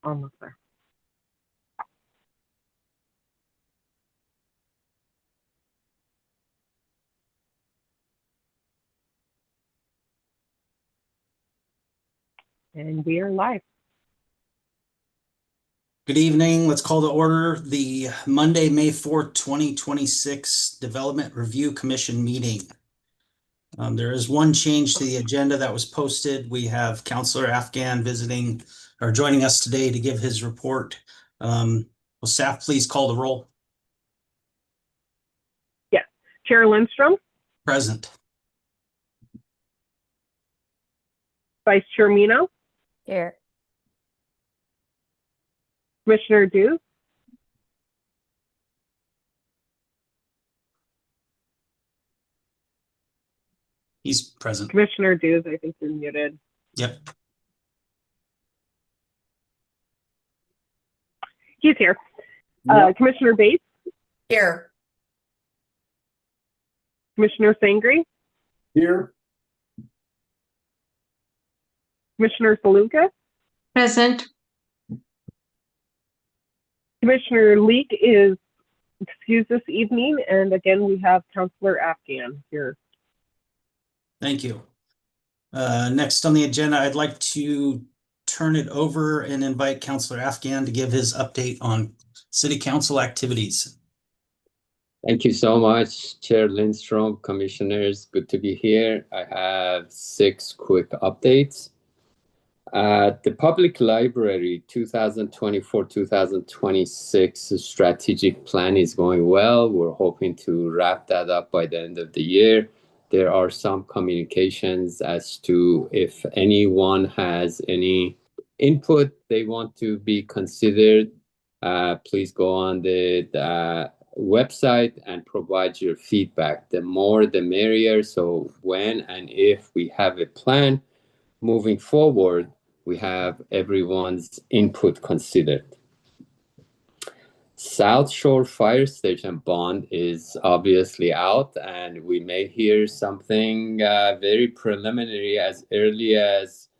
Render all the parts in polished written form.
almost there. And we are live. Good evening. Let's call to order the Monday, May 4th, 2026 Development Review Commission meeting. There is one change to the agenda that was posted. We have Councilor Afghan visiting or joining us today to give his report. Will staff please call the roll? Yes. Chair Lindstrom? Present. Vice Chair Mino? Here. Commissioner Dew? He's present. Commissioner Dew, I think you're muted. Yep. He's here. Yep. Commissioner Bates? Here. Commissioner Sangri? Here. Commissioner Saluka? Present. Commissioner Leek is excused this evening, and again we have Councilor Afghan here. Thank you. Next on the agenda, I'd like to turn it over and invite Councilor Afghan to give his update on City Council activities. Thank you so much, Chair Lindstrom, Commissioners. Good to be here. I have 6 quick updates. The Public Library 2024-2026 strategic plan is going well. We're hoping to wrap that up by the end of the year. There are some communications as to if anyone has any input they want to be considered. Please go on the website and provide your feedback. The more the merrier. So when and if we have a plan moving forward, we have everyone's input considered. South Shore Fire Station bond is obviously out, and we may hear something very preliminary as early as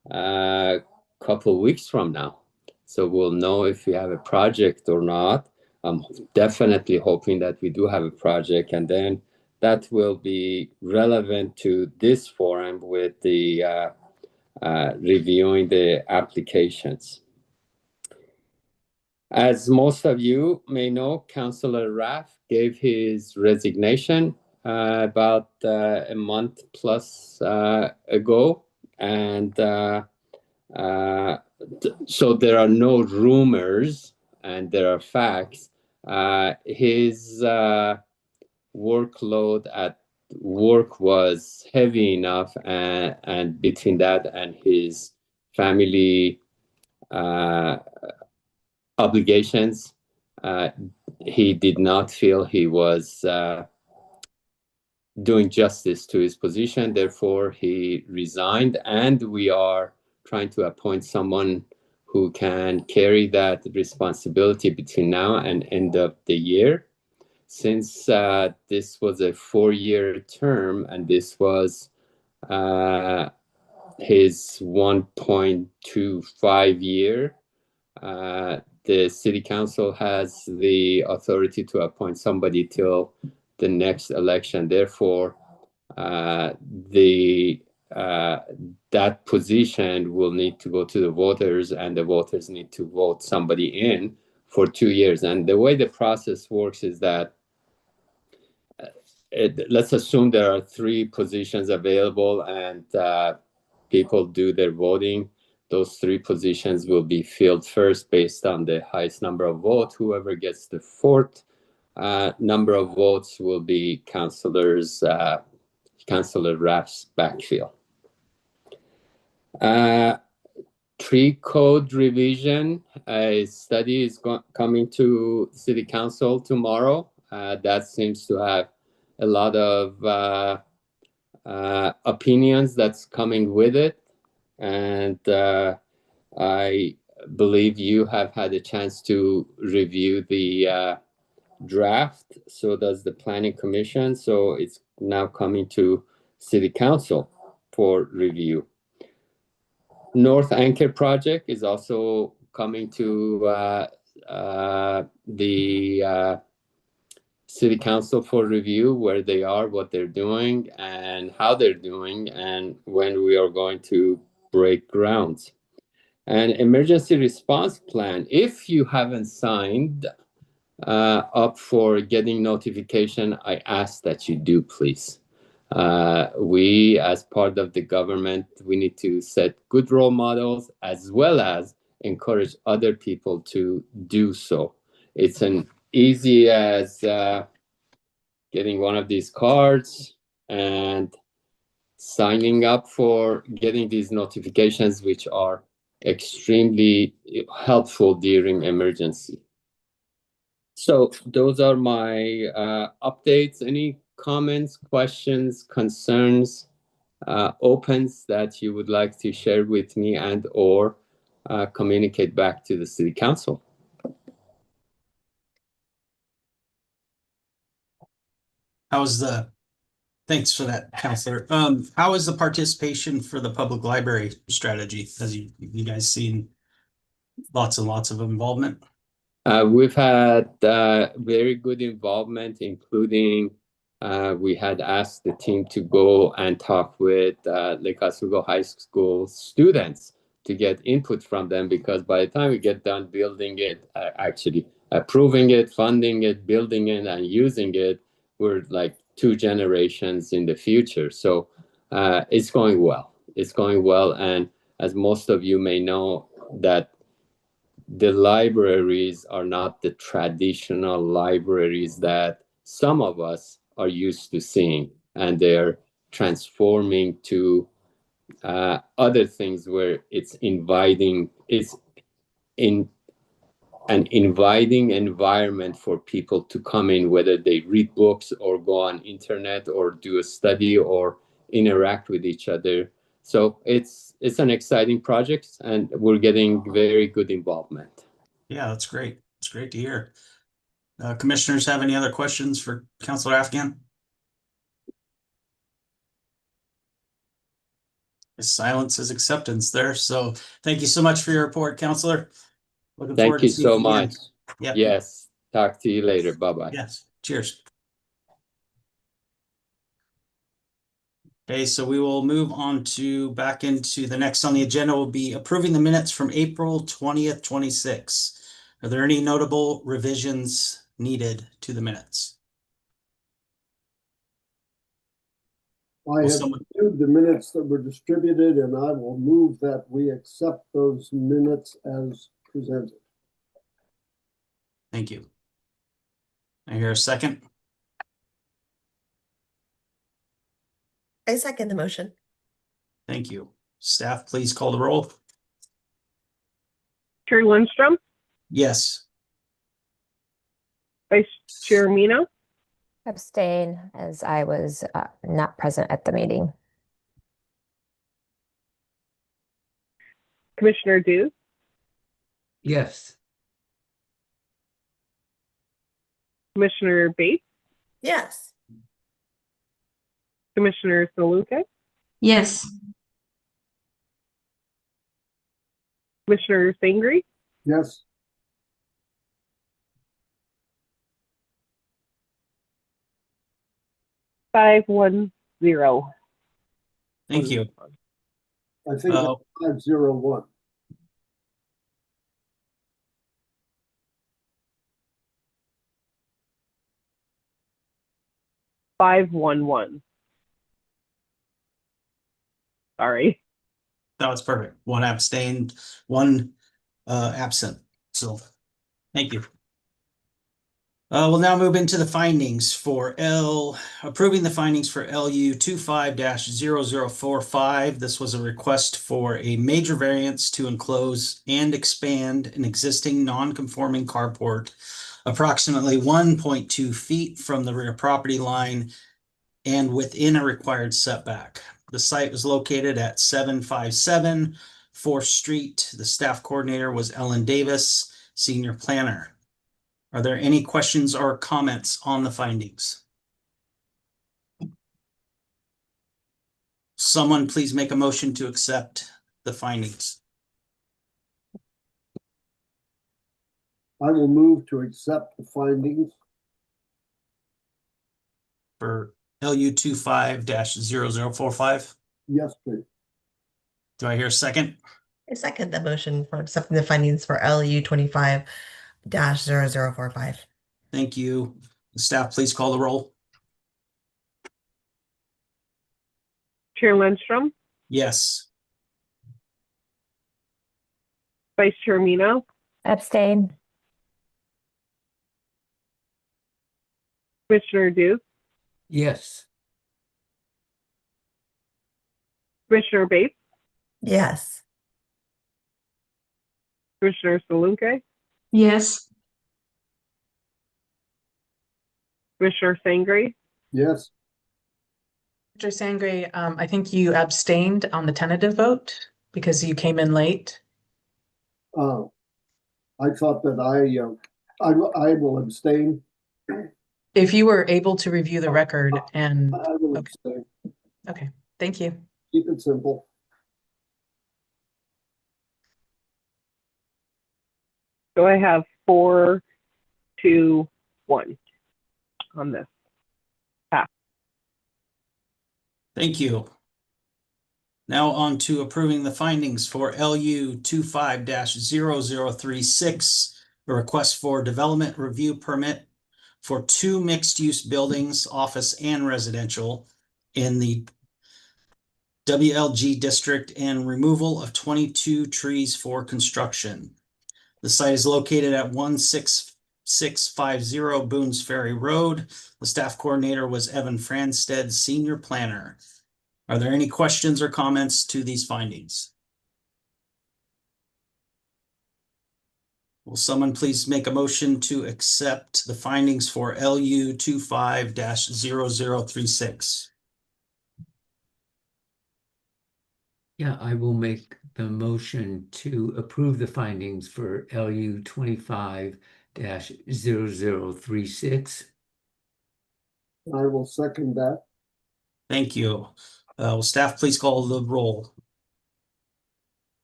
a couple weeks from now. So we'll know if we have a project or not. I'm definitely hoping that we do have a project, and then that will be relevant to this forum with the reviewing the applications. As most of you may know, Councilor Raff gave his resignation about a month plus ago, and so there are no rumors and there are facts. His workload at work was heavy enough, and between that and his family obligations, he did not feel he was doing justice to his position. Therefore, he resigned, and we are trying to appoint someone who can carry that responsibility between now and end of the year. Since this was a 4-year term and this was his 1.25 year, the City Council has the authority to appoint somebody till the next election. Therefore, that position will need to go to the voters, and the voters need to vote somebody in for 2 years. And the way the process works is that let's assume there are 3 positions available, and people do their voting. Those 3 positions will be filled first based on the highest number of votes. Whoever gets the 4th number of votes will be Councilor Raff's backfill. Tree code revision, a study is coming to City Council tomorrow. That seems to have a lot of opinions that's coming with it. And I believe you have had a chance to review the draft. So does the Planning Commission. So it's now coming to City Council for review. North Anchor project is also coming to the city council for review, where they are, what they're doing, and how they're doing, and when we are going to break ground. An emergency response plan, if you haven't signed up for getting notification, I ask that you do, please. We, as part of the government, we need to set good role models as well as encourage other people to do so. It's an easy as getting one of these cards and signing up for getting these notifications, which are extremely helpful during emergency. So those are my updates. Any comments, questions, concerns, opens that you would like to share with me and or communicate back to the city council? Thanks for that, Counselor. How is the participation for the public library strategy? Has you guys seen lots and lots of involvement? We've had very good involvement, including we had asked the team to go and talk with Lake Oswego High School students to get input from them, because by the time we get done building it, actually approving it, funding it, building it, and using it, we're like 2 generations in the future. So it's going well. It's going well. And as most of you may know, that the libraries are not the traditional libraries that some of us are used to seeing, and they're transforming to other things where it's inviting, it's in an inviting environment for people to come in, whether they read books or go on internet or do a study or interact with each other. So it's an exciting project, and we're getting very good involvement. Yeah, that's great. It's great to hear. Commissioners have any other questions for Councilor Afghan? Silence is acceptance there. So thank you so much for your report, Councilor. Looking forward Thank you to seeing so again. much. Yeah. Yes. Talk to you later. Bye-bye. Yes. Cheers. Okay, so we will move on to back into the next on the agenda will be approving the minutes from April 20th, 26. Are there any notable revisions needed to the minutes? I have reviewed the minutes that were distributed, and I will move that we accept those minutes as presented. Thank you. I hear a second. I second the motion. Thank you. Staff, please call the roll. Chair Lindstrom, Yes. Vice Chair Mina, Abstain, as I was not present at the meeting. Commissioner Dew, Yes. Commissioner Bates, Yes. Commissioner Saluka, Yes. Commissioner Sangri, Yes. Five, 1, 0. Thank you. I think it's 501. Five, 1, 1. Sorry. That was perfect. One abstained, one absent. So thank you. We'll now move into the findings for approving the findings for LU 25-0045. This was a request for a major variance to enclose and expand an existing non-conforming carport approximately 1.2 feet from the rear property line and within a required setback. The site was located at 757 4th Street. The staff coordinator was Ellen Davis, senior planner. Are there any questions or comments on the findings? Someone please make a motion to accept the findings. I will move to accept the findings. For LU 25-0045. Yes, please. Do I hear a second? I second the motion for accepting the findings for LU 25-0045. Thank you. Staff, please call the roll. Chair Lindstrom, Yes. Vice Chair Mino, Abstain. Commissioner Duke, Yes. Commissioner Bates, Yes. Commissioner Salunke, Yes. Commissioner Sangre, Yes. Mr. Sangre, I think you abstained on the tentative vote because you came in late. I thought that I will abstain. If you were able to review the record and, I will okay, abstain. okay, thank you. Keep it simple. so I have 4, 2, 1 on this. Thank you. Now on to approving the findings for LU 25-0036, a request for development review permit for 2 mixed-use buildings, office and residential, in the WLG district and removal of 22 trees for construction. The site is located at 16650 Boones Ferry Road. The staff coordinator was Evan Franstead, senior planner. Are there any questions or comments to these findings? Will someone please make a motion to accept the findings for LU 25-0036? Yeah, I will make the motion to approve the findings for LU 25-0036. I will second that. Thank you. Will staff please call the roll?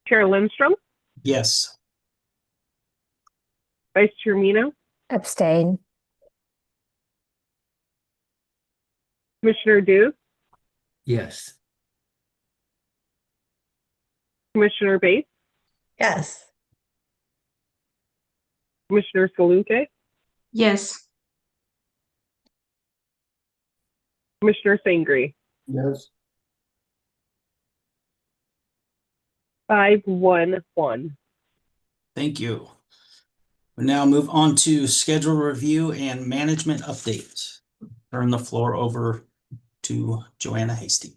Chair Lindstrom, Yes. Vice Chair Mino, Abstain. Commissioner Duke, Yes. Commissioner Bates, Yes. Commissioner Salunke, Yes. Commissioner Sangre. Yes. 5-1-1. Thank you. We now move on to schedule review and management update. Turn the floor over to Joanna Hasty.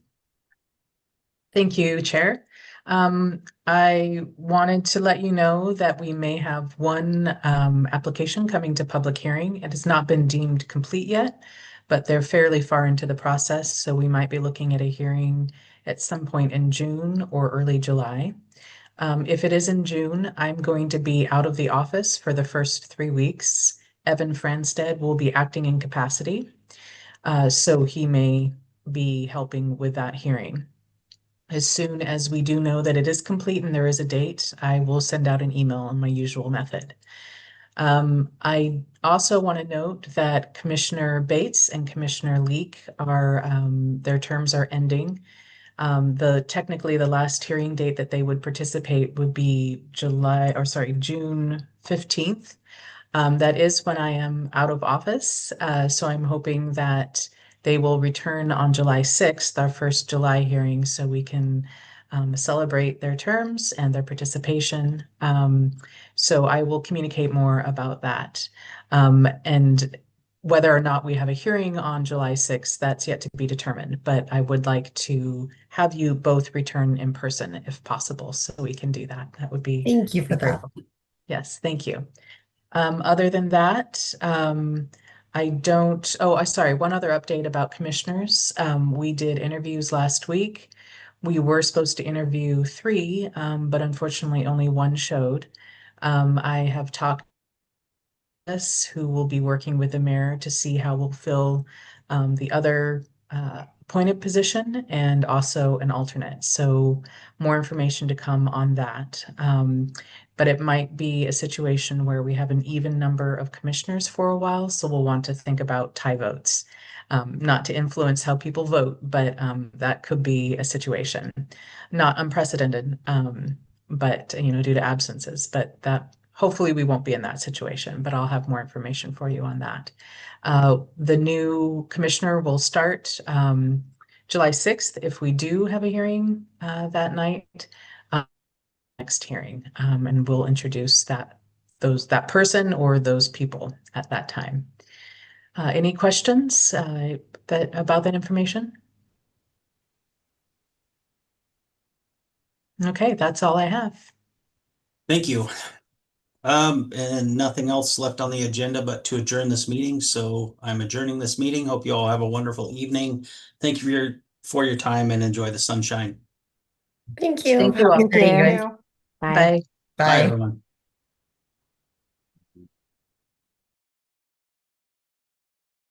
Thank you, Chair. I wanted to let you know that we may have one application coming to public hearing. It has not been deemed complete yet, but they're fairly far into the process, so we might be looking at a hearing at some point in June or early July. If it is in June, I'm going to be out of the office for the first 3 weeks. Evan Franstead will be acting in capacity, so he may be helping with that hearing. As soon as we do know that it is complete and there is a date, I will send out an email on my usual method. I also want to note that Commissioner Bates and Commissioner Leek are, their terms are ending. Technically the last hearing date that they would participate would be June 15th. That is when I am out of office. So I'm hoping that they will return on July 6th, our first July hearing, so we can celebrate their terms and their participation. So I will communicate more about that. And whether or not we have a hearing on July 6th, that's yet to be determined, but I would like to have you both return in person if possible, so we can do that. That would be Thank you for that. great. Yes, thank you. Other than that, sorry, one other update about commissioners. We did interviews last week. We were supposed to interview 3, but unfortunately only 1 showed. I have talked to us who will be working with the mayor to see how we'll fill the other appointed position and also an alternate. So more information to come on that. But it might be a situation where we have an even number of commissioners for a while, so we'll want to think about tie votes. Not to influence how people vote, but that could be a situation. Not unprecedented, but due to absences. But that hopefully we won't be in that situation, but I'll have more information for you on that. The new commissioner will start July 6th if we do have a hearing that night. Next hearing, and we'll introduce that person or those people at that time. Any questions about that information? Okay, that's all I have. Thank you. And nothing else left on the agenda but to adjourn this meeting. So I'm adjourning this meeting. Hope you all have a wonderful evening. Thank you for your time and enjoy the sunshine. Thank you. Thank you all. Thank you, guys. Bye. Bye. Bye, Bye. everyone.